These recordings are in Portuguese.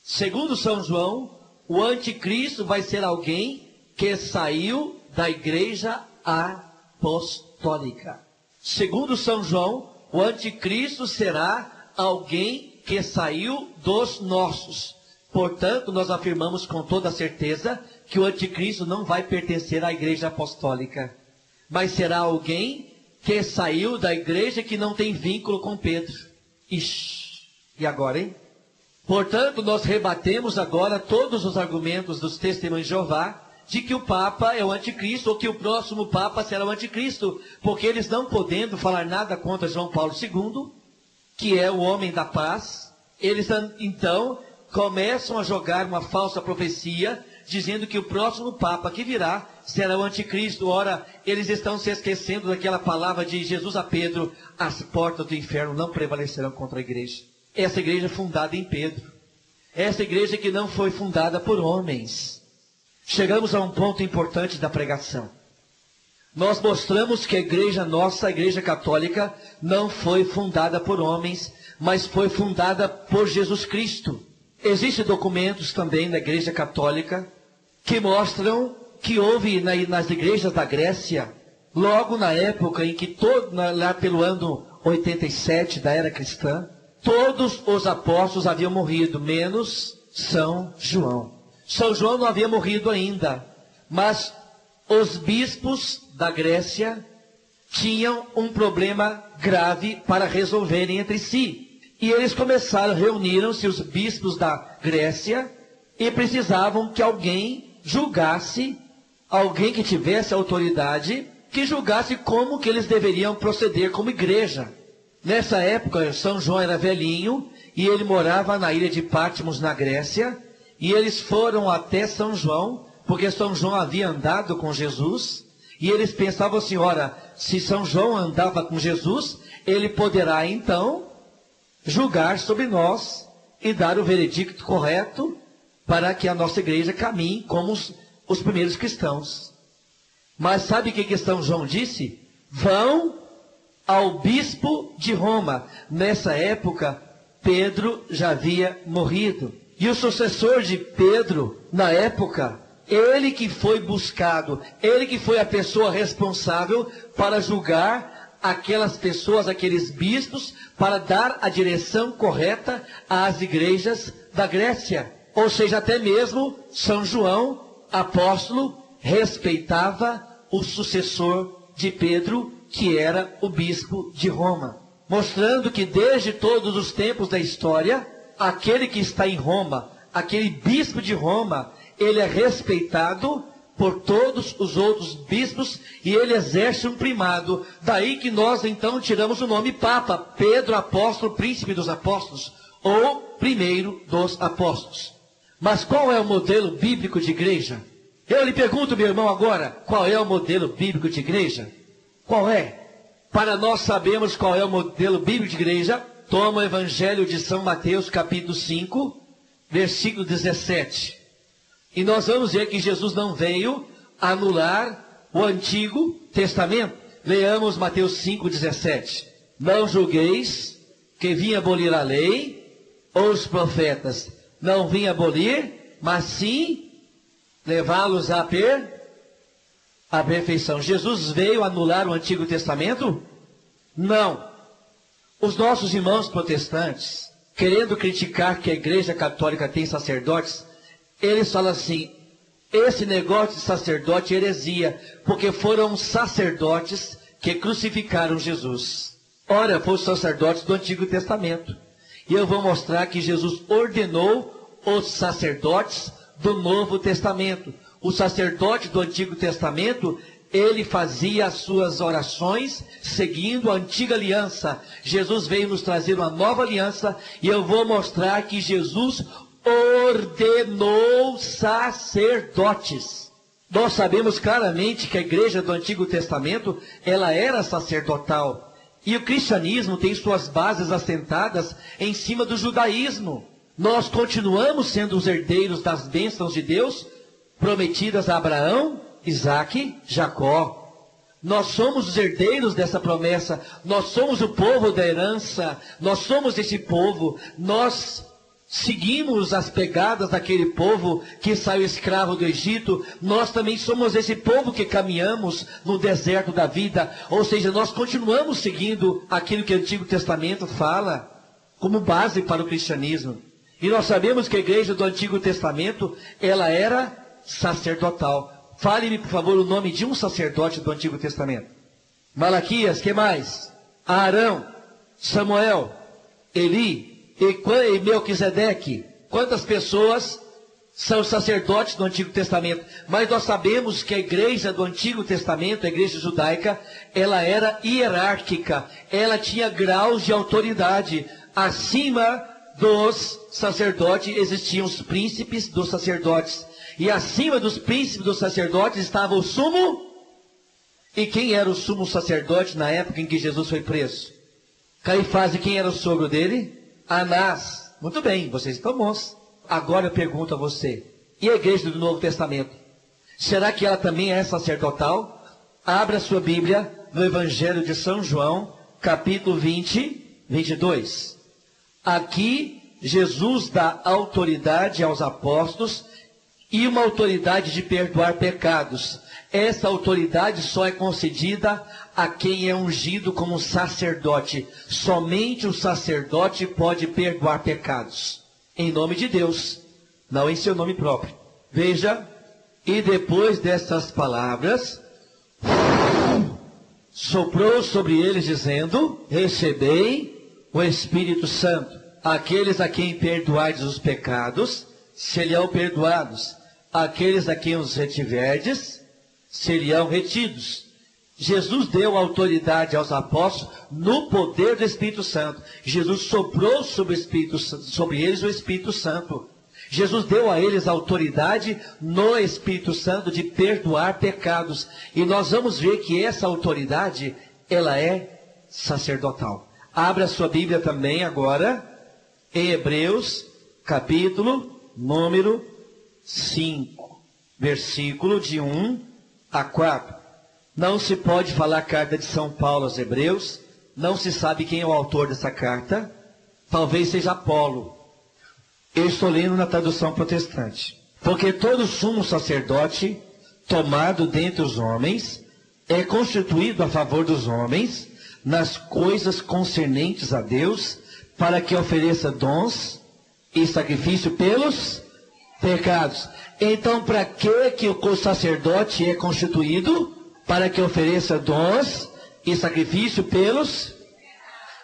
Segundo São João, o anticristo vai ser alguém que saiu da igreja apostólica. Segundo São João, o anticristo será alguém que saiu dos nossos. Portanto, nós afirmamos com toda certeza que o anticristo não vai pertencer à igreja apostólica, mas será alguém que saiu da igreja que não tem vínculo com Pedro. Ixi, e agora, hein? Portanto, nós rebatemos agora todos os argumentos dos testemunhos de Jeová de que o Papa é o anticristo, ou que o próximo Papa será o anticristo, porque eles não podendo falar nada contra João Paulo II, que é o homem da paz, eles então começam a jogar uma falsa profecia, dizendo que o próximo Papa que virá será o anticristo. Ora, eles estão se esquecendo daquela palavra de Jesus a Pedro: as portas do inferno não prevalecerão contra a igreja. Essa igreja é fundada em Pedro. Essa igreja que não foi fundada por homens. Chegamos a um ponto importante da pregação. Nós mostramos que a igreja nossa, a igreja católica, não foi fundada por homens, mas foi fundada por Jesus Cristo. Existem documentos também na igreja católica que mostram que houve nas igrejas da Grécia, logo na época em que, lá pelo ano 87 da era cristã, todos os apóstolos haviam morrido, menos São João. São João não havia morrido ainda, mas os bispos da Grécia tinham um problema grave para resolverem entre si. E eles reuniram-se os bispos da Grécia e precisavam que alguém julgasse, alguém que tivesse autoridade, que julgasse como que eles deveriam proceder como igreja. Nessa época, São João era velhinho e ele morava na ilha de Patmos, na Grécia, e eles foram até São João, porque São João havia andado com Jesus, e eles pensavam assim: ora, se São João andava com Jesus, ele poderá então julgar sobre nós e dar o veredicto correto para que a nossa igreja caminhe como os primeiros cristãos. Mas sabe o que São João disse? Vão ao bispo de Roma. Nessa época, Pedro já havia morrido. E o sucessor de Pedro, na época, ele que foi buscado, ele que foi a pessoa responsável para julgar aquelas pessoas, aqueles bispos, para dar a direção correta às igrejas da Grécia. Ou seja, até mesmo São João, apóstolo, respeitava o sucessor de Pedro, que era o bispo de Roma. Mostrando que desde todos os tempos da história, aquele que está em Roma, aquele bispo de Roma, ele é respeitado por todos os outros bispos e ele exerce um primado. Daí que nós então tiramos o nome Papa, Pedro Apóstolo, Príncipe dos Apóstolos, ou primeiro dos apóstolos. Mas qual é o modelo bíblico de igreja? Eu lhe pergunto, meu irmão, agora, qual é o modelo bíblico de igreja? Qual é? Para nós sabermos qual é o modelo bíblico de igreja, toma o Evangelho de São Mateus, capítulo 5, versículo 17. E nós vamos ver que Jesus não veio anular o Antigo Testamento. Leamos Mateus 5, 17. Não julgueis que vim abolir a lei ou os profetas. Não vim abolir, mas sim levá-los à perfeição. Jesus veio anular o Antigo Testamento? Não. Os nossos irmãos protestantes, querendo criticar que a Igreja Católica tem sacerdotes, eles falam assim: esse negócio de sacerdote é heresia, porque foram sacerdotes que crucificaram Jesus. Ora, foram os sacerdotes do Antigo Testamento. E eu vou mostrar que Jesus ordenou os sacerdotes do Novo Testamento. O sacerdote do Antigo Testamento, ele fazia as suas orações seguindo a antiga aliança. Jesus veio nos trazer uma nova aliança e eu vou mostrar que Jesus ordenou sacerdotes. Nós sabemos claramente que a igreja do Antigo Testamento, ela era sacerdotal. E o cristianismo tem suas bases assentadas em cima do judaísmo. Nós continuamos sendo os herdeiros das bênçãos de Deus, prometidas a Abraão, Isaque, Jacó. Nós somos os herdeiros dessa promessa. Nós somos o povo da herança. Nós somos esse povo. Nós seguimos as pegadas daquele povo que saiu escravo do Egito, nós também somos esse povo que caminhamos no deserto da vida, ou seja, nós continuamos seguindo aquilo que o Antigo Testamento fala como base para o cristianismo. E nós sabemos que a igreja do Antigo Testamento, ela era sacerdotal. Fale-me, por favor, o nome de um sacerdote do Antigo Testamento. Malaquias, que mais? Arão, Samuel, Eli e Melquisedeque. Quantas pessoas são sacerdotes do Antigo Testamento? Mas nós sabemos que a igreja do Antigo Testamento, a igreja judaica, ela era hierárquica. Ela tinha graus de autoridade. Acima dos sacerdotes existiam os príncipes dos sacerdotes. E acima dos príncipes dos sacerdotes estava o sumo. E quem era o sumo sacerdote na época em que Jesus foi preso? Caifás. E quem era o sogro dele? Anás. Muito bem, vocês estão bons. Agora eu pergunto a você, e a igreja do Novo Testamento? Será que ela também é sacerdotal? Abra sua Bíblia no Evangelho de São João, capítulo 20, 22. Aqui, Jesus dá autoridade aos apóstolos e uma autoridade de perdoar pecados. Essa autoridade só é concedida a quem é ungido como sacerdote. Somente o sacerdote pode perdoar pecados. Em nome de Deus, não em seu nome próprio. Veja, e depois dessas palavras, soprou sobre eles dizendo, recebei o Espírito Santo. Aqueles a quem perdoardes os pecados, serão perdoados. Aqueles a quem os retiverdes, serão retidos. Jesus deu autoridade aos apóstolos no poder do Espírito Santo. Jesus soprou sobre eles o Espírito Santo. Jesus deu a eles autoridade no Espírito Santo de perdoar pecados. E nós vamos ver que essa autoridade, ela é sacerdotal. Abra sua Bíblia também agora, em Hebreus, capítulo número 5, versículo de 1 a 4. Não se pode falar carta de São Paulo aos Hebreus. Não se sabe quem é o autor dessa carta. Talvez seja Apolo. Eu estou lendo na tradução protestante. Porque todo sumo sacerdote, tomado dentre os homens, é constituído a favor dos homens, nas coisas concernentes a Deus, para que ofereça dons e sacrifício pelos pecados. Então, para que o sacerdote é constituído? Para que ofereça dons e sacrifício pelos...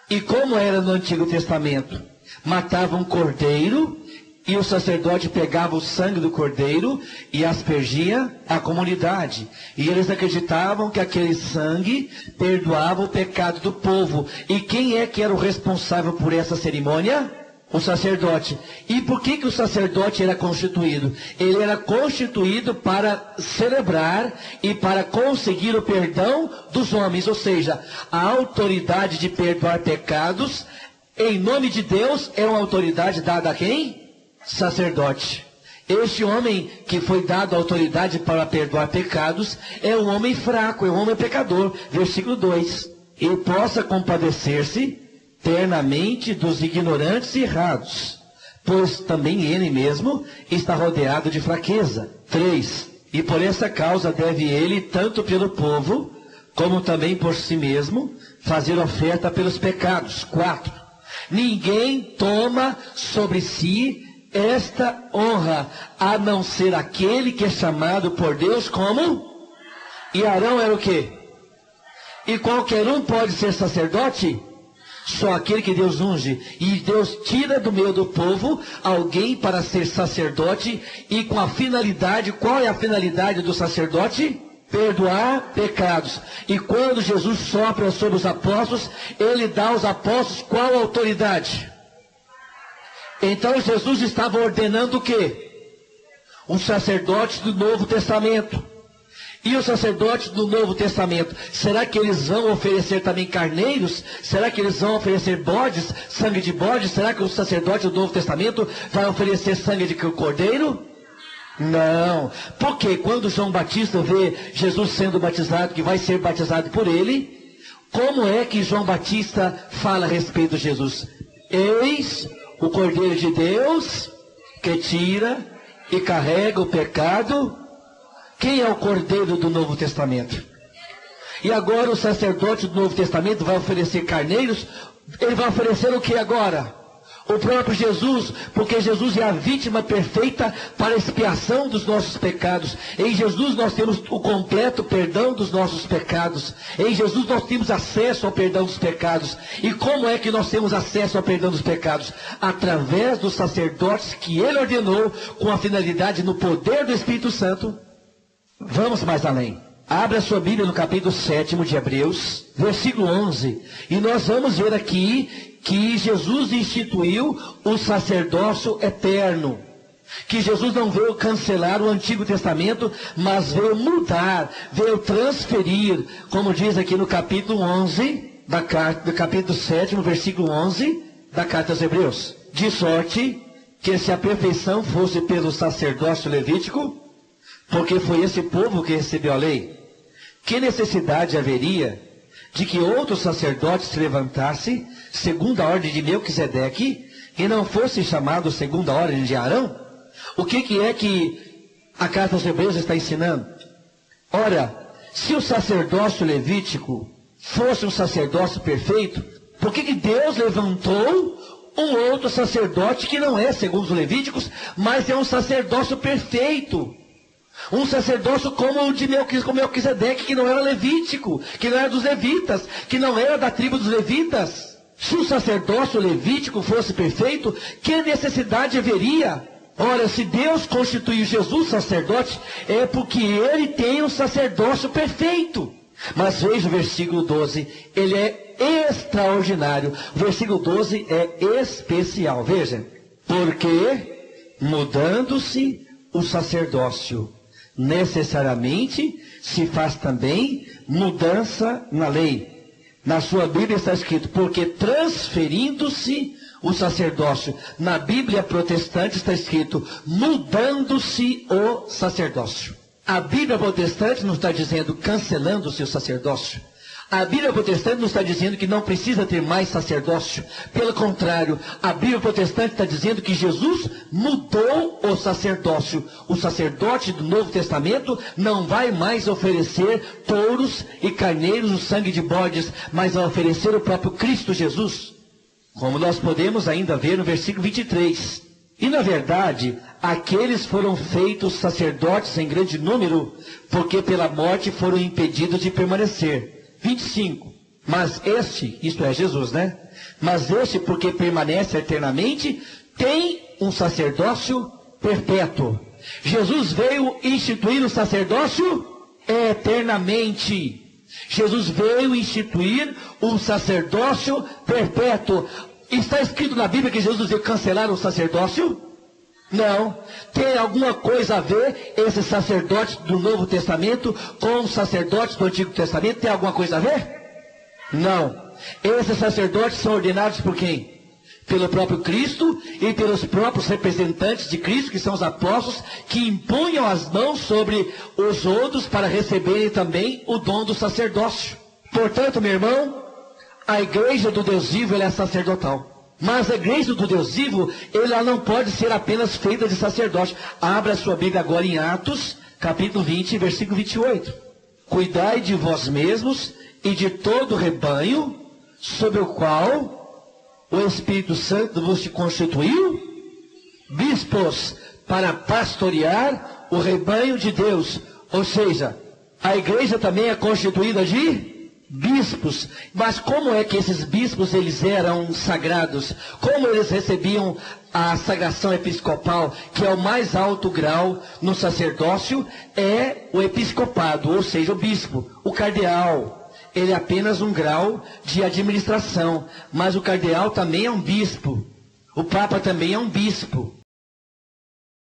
E como era no Antigo Testamento? Matava um cordeiro, e o sacerdote pegava o sangue do cordeiro e aspergia a comunidade. E eles acreditavam que aquele sangue perdoava o pecado do povo. E quem é que era o responsável por essa cerimônia? O sacerdote. E por que o sacerdote era constituído? Ele era constituído para celebrar e para conseguir o perdão dos homens. Ou seja, a autoridade de perdoar pecados, em nome de Deus, é uma autoridade dada a quem? Sacerdote. Este homem que foi dado a autoridade para perdoar pecados é um homem fraco, é um homem pecador. Versículo 2. E possa compadecer-se ternamente dos ignorantes e errados, pois também ele mesmo está rodeado de fraqueza. 3. E por essa causa deve ele, tanto pelo povo, como também por si mesmo, fazer oferta pelos pecados. 4. Ninguém toma sobre si esta honra, a não ser aquele que é chamado por Deus como? E Arão era o quê? E qualquer um pode ser sacerdote? Só aquele que Deus unge. E Deus tira do meio do povo alguém para ser sacerdote. E com a finalidade, qual é a finalidade do sacerdote? Perdoar pecados. E quando Jesus sopra sobre os apóstolos, ele dá aos apóstolos qual autoridade? Então Jesus estava ordenando o quê? Os sacerdotes do Novo Testamento. E os sacerdotes do Novo Testamento, será que eles vão oferecer também carneiros? Será que eles vão oferecer bodes, sangue de bode? Será que o sacerdote do Novo Testamento vai oferecer sangue de cordeiro? Não. Porque quando João Batista vê Jesus sendo batizado, que vai ser batizado por ele, como é que João Batista fala a respeito de Jesus? Eis o Cordeiro de Deus que tira e carrega o pecado. Quem é o Cordeiro do Novo Testamento? E agora o sacerdote do Novo Testamento vai oferecer carneiros. Ele vai oferecer o que agora? O próprio Jesus, porque Jesus é a vítima perfeita para a expiação dos nossos pecados. Em Jesus nós temos o completo perdão dos nossos pecados. Em Jesus nós temos acesso ao perdão dos pecados. E como é que nós temos acesso ao perdão dos pecados? Através dos sacerdotes que Ele ordenou, com a finalidade, no poder do Espírito Santo. Vamos mais além. Abra a sua Bíblia no capítulo 7 de Hebreus, versículo 11. E nós vamos ver aqui que Jesus instituiu o sacerdócio eterno. Que Jesus não veio cancelar o Antigo Testamento, mas veio mudar, veio transferir, como diz aqui no capítulo 11, do capítulo 7, versículo 11, da carta aos Hebreus. De sorte que se a perfeição fosse pelo sacerdócio levítico, porque foi esse povo que recebeu a lei, que necessidade haveria de que outro sacerdote se levantasse, segundo a ordem de Melquisedeque, e não fosse chamado segundo a ordem de Arão? O que é que a carta aos Hebreus está ensinando? Ora, se o sacerdócio levítico fosse um sacerdócio perfeito, por que Deus levantou um outro sacerdote que não é segundo os levíticos, mas é um sacerdócio perfeito? Um sacerdócio como o de Melquisedeque, que não era levítico, que não era dos levitas, que não era da tribo dos levitas. Se o sacerdócio levítico fosse perfeito, que necessidade haveria? Ora, se Deus constituiu Jesus sacerdote, é porque Ele tem um sacerdócio perfeito. Mas veja o versículo 12, ele é extraordinário. O versículo 12 é especial, veja. Porque, mudando-se o sacerdócio, necessariamente se faz também mudança na lei. Na sua Bíblia está escrito, porque transferindo-se o sacerdócio. Na Bíblia protestante está escrito, mudando-se o sacerdócio. A Bíblia protestante não está dizendo cancelando-se o sacerdócio. A Bíblia protestante não está dizendo que não precisa ter mais sacerdócio. Pelo contrário, a Bíblia protestante está dizendo que Jesus mudou o sacerdócio. O sacerdote do Novo Testamento não vai mais oferecer touros e carneiros, o sangue de bodes, mas vai oferecer o próprio Cristo Jesus. Como nós podemos ainda ver no versículo 23. E na verdade, aqueles foram feitos sacerdotes em grande número, porque pela morte foram impedidos de permanecer. 25. Mas este, isto é Jesus, né? Mas este, porque permanece eternamente, tem um sacerdócio perpétuo. Jesus veio instituir o sacerdócio eternamente. Jesus veio instituir um sacerdócio perpétuo. Está escrito na Bíblia que Jesus veio cancelar o sacerdócio? Não. Tem alguma coisa a ver esse sacerdote do Novo Testamento com os sacerdotes do Antigo Testamento? Tem alguma coisa a ver? Não. Esses sacerdotes são ordenados por quem? Pelo próprio Cristo e pelos próprios representantes de Cristo, que são os apóstolos, que impunham as mãos sobre os outros para receberem também o dom do sacerdócio. Portanto, meu irmão, a igreja do Deus vivo ela é sacerdotal. Mas a igreja do Deus vivo, ela não pode ser apenas feita de sacerdote. Abra a sua Bíblia agora em Atos, capítulo 20, versículo 28. Cuidai de vós mesmos e de todo o rebanho, sobre o qual o Espírito Santo vos constituiu, bispos, para pastorear o rebanho de Deus. Ou seja, a igreja também é constituída de bispos. Mas como é que esses bispos eles eram sagrados? Como eles recebiam a sagração episcopal, que é o mais alto grau no sacerdócio, é o episcopado, ou seja, o bispo. O cardeal, ele é apenas um grau de administração, mas o cardeal também é um bispo. O papa também é um bispo.